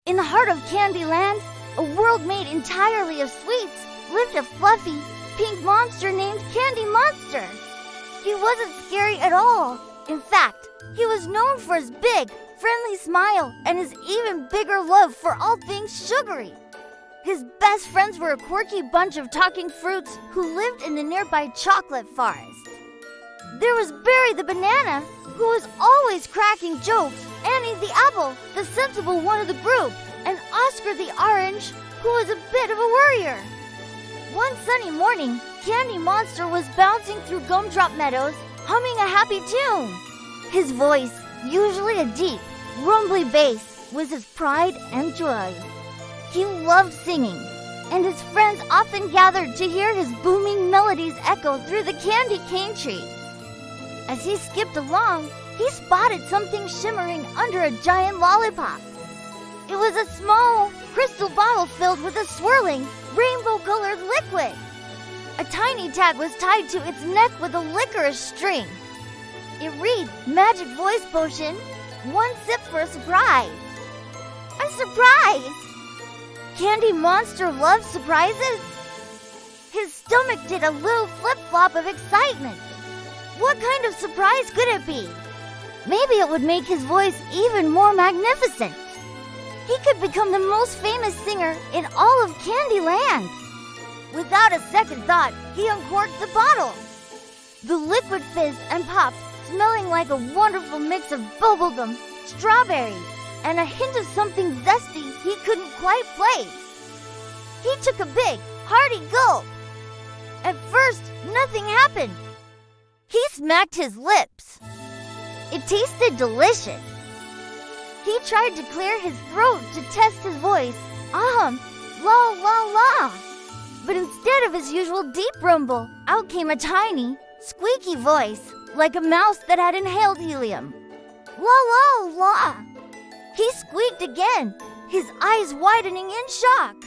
In the heart of Candyland, a world made entirely of sweets, lived a fluffy, pink monster named Candy Monster. He wasn't scary at all. In fact, he was known for his big, friendly smile and his even bigger love for all things sugary. His best friends were a quirky bunch of talking fruits who lived in the nearby chocolate forest. There was Barry the banana, who was always cracking jokes, Annie the apple, the sensible one of the group, and Oscar the orange, who was a bit of a worrier. One sunny morning, Candy Monster was bouncing through gumdrop meadows, humming a happy tune. His voice, usually a deep, rumbly bass, was his pride and joy. He loved singing, and his friends often gathered to hear his booming melodies echo through the candy cane trees. As he skipped along, he spotted something shimmering under a giant lollipop. It was a small, crystal bottle filled with a swirling, rainbow-colored liquid. A tiny tag was tied to its neck with a licorice string. It read, "Magic Voice Potion, 1 sip for a surprise." A surprise! Candy Monster loves surprises. His stomach did a little flip-flop of excitement. What kind of surprise could it be? Maybe it would make his voice even more magnificent. He could become the most famous singer in all of Candyland. Without a second thought, he uncorked the bottle. The liquid fizzed and popped, smelling like a wonderful mix of bubblegum, strawberries, and a hint of something zesty he couldn't quite place. He took a big, hearty gulp. At first, nothing happened. He smacked his lips. It tasted delicious. He tried to clear his throat to test his voice. La la la. But instead of his usual deep rumble, out came a tiny, squeaky voice, like a mouse that had inhaled helium. La la la. He squeaked again, his eyes widening in shock.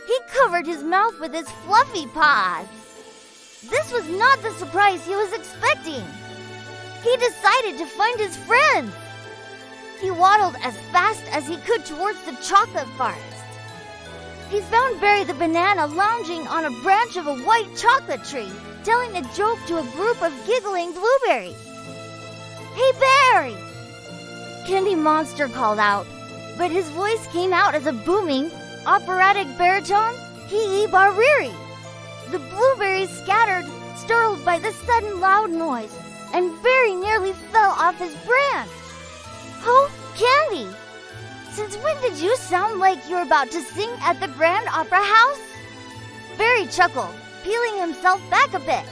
He covered his mouth with his fluffy paws. This was not the surprise he was expecting. He decided to find his friends. He waddled as fast as he could towards the chocolate forest. He found Barry the banana lounging on a branch of a white chocolate tree, telling a joke to a group of giggling blueberries. "Hey, Barry!" Candy Monster called out, but his voice came out as a booming, operatic baritone, hee-hee-bar-riri. The blueberries scattered, startled by the sudden loud noise, and Barry nearly fell off his branch. "Oh, Candy! Since when did you sound like you were about to sing at the Grand Opera House?" Barry chuckled, peeling himself back a bit.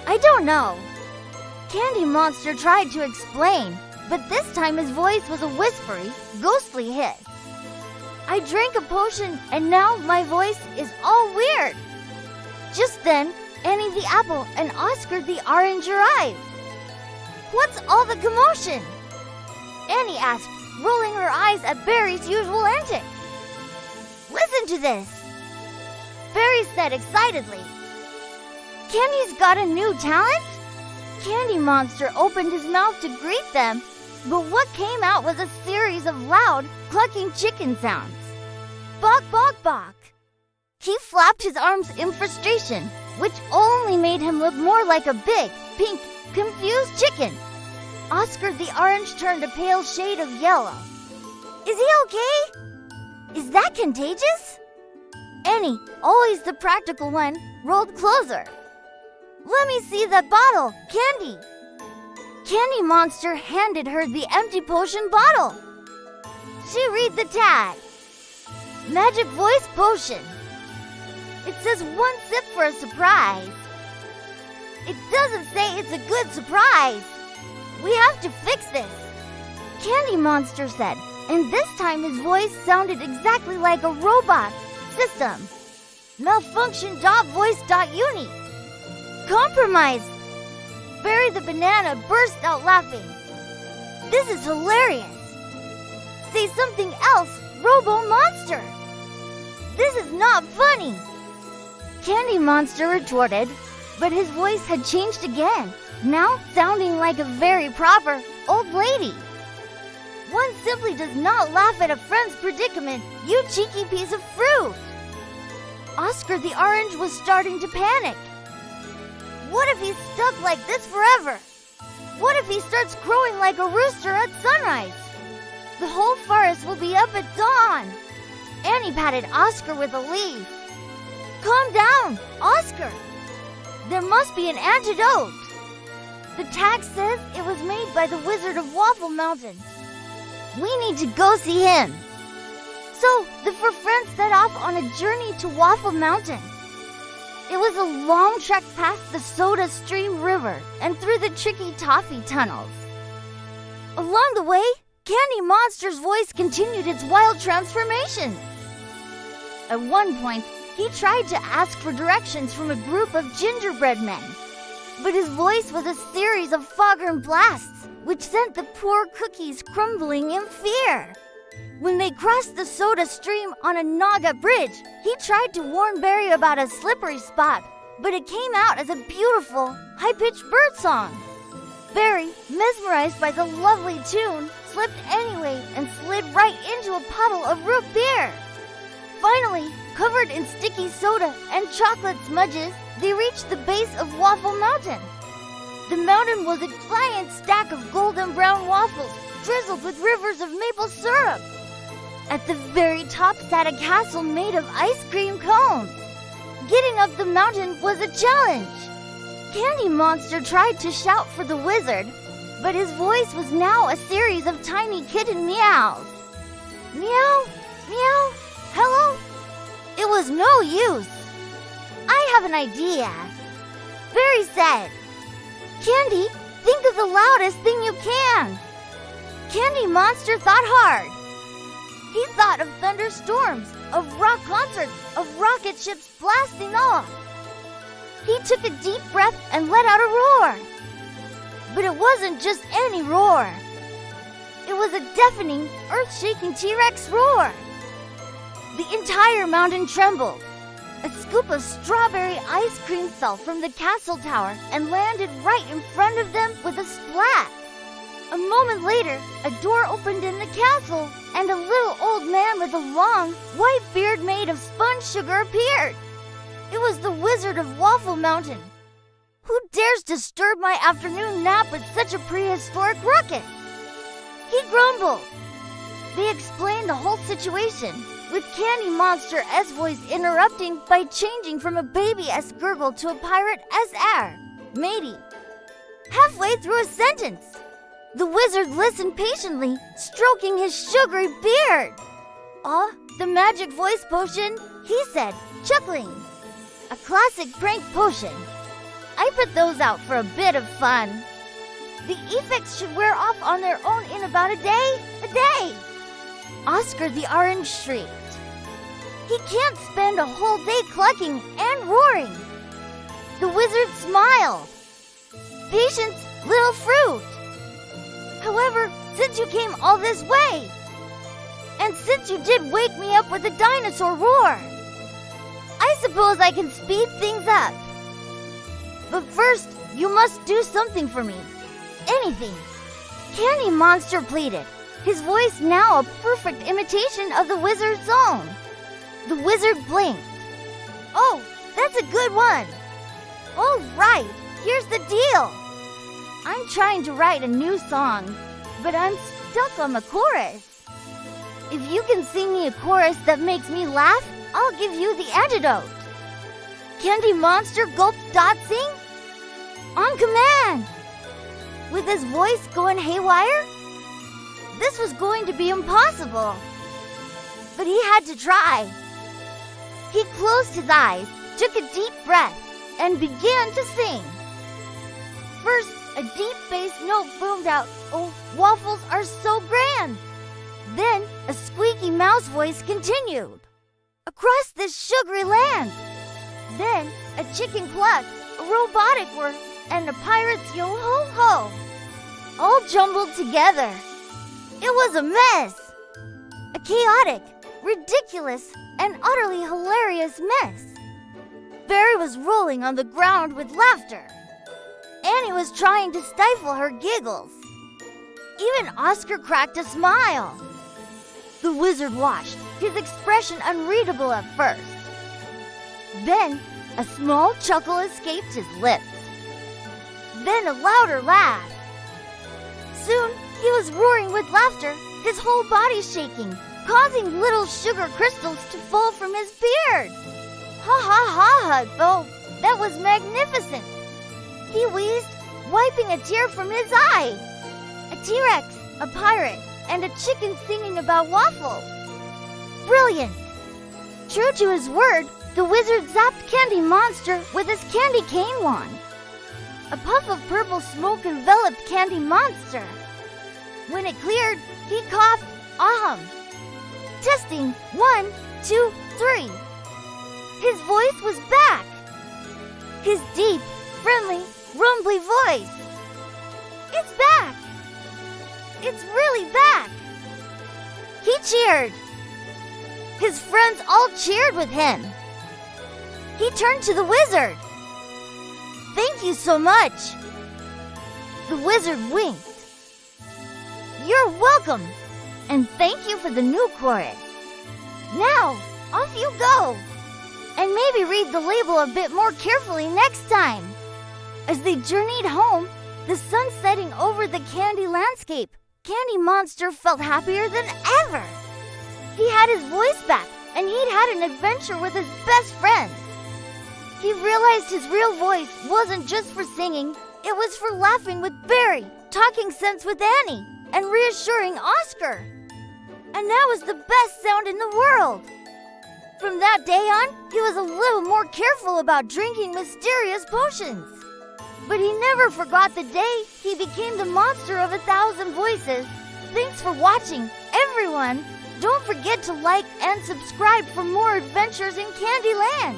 "I don't know." Candy Monster tried to explain, but this time his voice was a whispery, ghostly hiss. "I drank a potion, and now my voice is all weird." Just then, Annie the apple and Oscar the orange arrived. "What's all the commotion?" Annie asked, rolling her eyes at Barry's usual antics. "Listen to this," Barry said excitedly. "Candy's got a new talent?" Candy Monster opened his mouth to greet them, but what came out was a series of loud, clucking chicken sounds. Bawk, bawk, bawk. He flapped his arms in frustration, which only made him look more like a big, pink, confused chicken. Oscar the orange turned a pale shade of yellow. "Is he okay? Is that contagious?" Annie, always the practical one, rolled closer. "Let me see that bottle, Candy." Candy Monster handed her the empty potion bottle. She read the tag. "Magic Voice Potion. It says 1 sip for a surprise." "It doesn't say it's a good surprise. We have to fix this," Candy Monster said, and this time his voice sounded exactly like a robot system. Malfunction.voice.uni. "Compromised." Barry the banana burst out laughing. "This is hilarious. Say something else, Robo Monster. This is not funny." Candy Monster retorted, but his voice had changed again, now sounding like a very proper old lady. One simply does not laugh at a friend's predicament, you cheeky piece of fruit. Oscar the orange was starting to panic. What if he's stuck like this forever? What if he starts crowing like a rooster at sunrise? The whole forest will be up at dawn. Annie patted Oscar with a leaf. Calm down, Oscar. There must be an antidote. The tag says it was made by the Wizard of Waffle Mountain. We need to go see him. So the four friends set off on a journey to Waffle Mountain. It was a long trek past the Soda Stream River and through the tricky toffee tunnels. Along the way, Candy Monster's voice continued its wild transformation. At one point, he tried to ask for directions from a group of gingerbread men, but his voice was a series of foghorn blasts, which sent the poor cookies crumbling in fear. When they crossed the Soda Stream on a Naga bridge, he tried to warn Barry about a slippery spot, but it came out as a beautiful, high-pitched bird song. Barry, mesmerized by the lovely tune, slipped anyway and slid right into a puddle of root beer. Finally, covered in sticky soda and chocolate smudges, they reached the base of Waffle Mountain. The mountain was a giant stack of golden brown waffles drizzled with rivers of maple syrup. At the very top sat a castle made of ice cream cones. Getting up the mountain was a challenge. Candy Monster tried to shout for the wizard, but his voice was now a series of tiny kitten meows. Meow, meow, hello? It was no use. I have an idea. Barry said, Candy, think of the loudest thing you can. Candy Monster thought hard. He thought of thunderstorms, of rock concerts, of rocket ships blasting off. He took a deep breath and let out a roar. But it wasn't just any roar. It was a deafening, earth-shaking T-Rex roar. The entire mountain trembled. A scoop of strawberry ice cream fell from the castle tower and landed right in front of them with a splat. A moment later, a door opened in the castle, and a little old man with a long, white beard made of spun sugar appeared. It was the Wizard of Waffle Mountain. Who dares disturb my afternoon nap with such a prehistoric ruckus? He grumbled. They explained the whole situation, with Candy Monster S voice interrupting by changing from a baby S gurgle to a pirate S air, matey. Halfway through a sentence, the wizard listened patiently, stroking his sugary beard. The magic voice potion, he said, chuckling. A classic prank potion. I put those out for a bit of fun. The effects should wear off on their own in about a day. Oscar the orange shrieked. He can't spend a whole day clucking and roaring. The wizard smiled. Patience, little fruit. However, since you came all this way, and since you did wake me up with a dinosaur roar, I suppose I can speed things up. But first, you must do something for me. Anything. Candy Monster pleaded, his voice now a perfect imitation of the wizard's own. The wizard blinked. Oh, that's a good one. All right, here's the deal. I'm trying to write a new song, but I'm stuck on the chorus. If you can sing me a chorus that makes me laugh, I'll give you the antidote. Candy Monster gulped Dot sing? On command! With his voice going haywire? This was going to be impossible. But he had to try. He closed his eyes, took a deep breath, and began to sing. First, a deep bass note boomed out, "Oh, waffles are so grand!" Then, a squeaky mouse voice continued, "Across this sugary land!" Then, a chicken cluck, a robotic word, and a pirate's yo-ho-ho, all jumbled together. It was a mess. A chaotic, ridiculous, and utterly hilarious mess. Barry was rolling on the ground with laughter. Annie was trying to stifle her giggles. Even Oscar cracked a smile. The wizard watched, his expression unreadable at first. Then, a small chuckle escaped his lips. Then a louder laugh. Soon, he was roaring with laughter, his whole body shaking, causing little sugar crystals to fall from his beard. Ha ha ha, Hudbo! That was magnificent! He wheezed, wiping a tear from his eye. A T-Rex, a pirate, and a chicken singing about waffles. Brilliant! True to his word, the wizard zapped Candy Monster with his candy cane wand. A puff of purple smoke enveloped Candy Monster. When it cleared, he coughed, ahem. Testing, 1, 2, 3. His voice was back. His deep, friendly, rumbly voice. It's back. It's really back. He cheered. His friends all cheered with him. He turned to the wizard. Thank you so much. The wizard winked. You're welcome, and thank you for the new chorus. Now, off you go, and maybe read the label a bit more carefully next time. As they journeyed home, the sun setting over the candy landscape, Candy Monster felt happier than ever. He had his voice back, and he'd had an adventure with his best friends. He realized his real voice wasn't just for singing, it was for laughing with Barry, talking sense with Annie, and reassuring Oscar. And that was the best sound in the world. From that day on, he was a little more careful about drinking mysterious potions. But he never forgot the day he became the monster of 1,000 voices. Thanks for watching, everyone. Don't forget to like and subscribe for more adventures in Candyland.